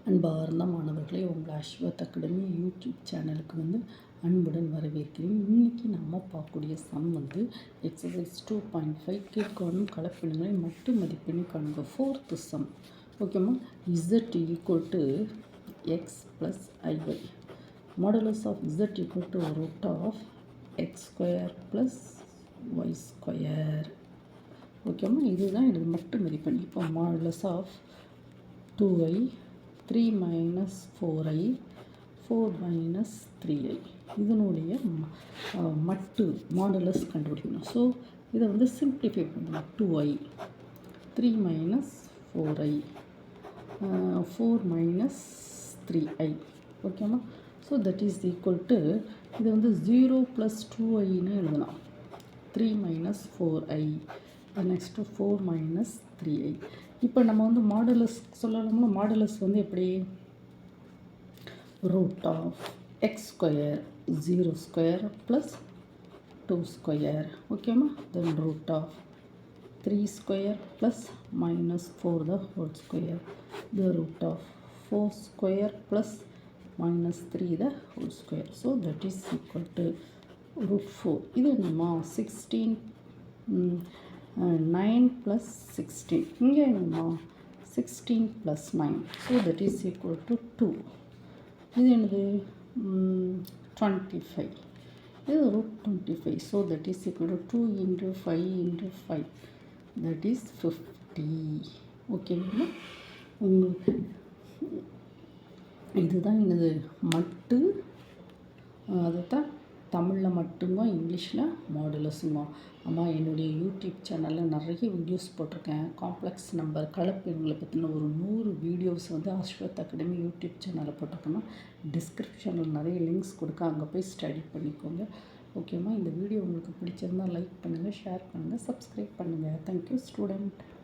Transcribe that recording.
அன்பார்ந்த மாணவர்களே, உங்கள் அஸ்வத் அகாடமி யூடியூப் சேனலுக்கு அன்புடன் வரவேற்கிறேன். இன்றைக்கி நம்ம பார்க்கக்கூடிய சம் எக்ஸசைஸ் 2.5 கீழ்காணும் கலப்பினங்களை மட்டு மதிப்பெண்ணை காண்க. Fourth sum. ஓகேம்மா. Z equal to x plus i y. Modulus of Z equal to root of X square plus y square. ஓகேம்மா, இதுதான் எனது மட்டு மதிப்பெண். இப்போ modulus of 2i 3 minus 4i 4 minus 3i இதனுடைய மட்டு மாடுலஸ் கண்டுபிடிக்கணும். ஸோ இதை சிம்பிளிஃபை பண்ணலாம். 2i 3 minus 4i 4 minus 3i. ஓகேம்மா. So that is equal to இதை 0 ப்ளஸ் 2iன்னு எழுதலாம். 3 minus 4i next 4 minus 3i. இப்போ நம்ம மாடுலஸ் சொல்லலாம்னா மாடுலஸ் எப்படி root of X square 0 square plus 2 square. ஓகேம்மா. Then root of 3 square plus minus 4 the whole square. The root of 4 square plus minus 3 the whole square. So that is equal to root 4. இது நம்ம 16 9 plus 16. இங்கே என்னமா 16 plus 9. So that is equal to 2. இது என்னது 25. இது root 25. So that is equal to 2 into 5 into 5. That is 50. ஓகேங்களா? உங்களுக்கு இதுதான் எனது மட்டு. அதுதான் தமிழில் மட்டும்தான், இங்கிலீஷில் மாடுலஸுமா. அம்மா, என்னுடைய யூடியூப் சேனலில் நிறைய வீடியோஸ் போட்டிருக்கேன். காம்ப்ளெக்ஸ் நம்பர் கலப்பெண்களை பற்றின ஒரு 100 வீடியோஸ் அஸ்வத் அகாடமி யூடியூப் சேனலில் போட்டிருக்கேன்னா டிஸ்கிரிப்ஷனில் நிறைய லிங்க்ஸ் கொடுக்க, அங்கே போய் ஸ்டடி பண்ணிக்கோங்க. ஓகேம்மா. இந்த வீடியோ உங்களுக்கு பிடிச்சிருந்தால் லைக் பண்ணுங்கள், ஷேர் பண்ணுங்கள், சப்ஸ்கிரைப் பண்ணுங்கள். Thank you student.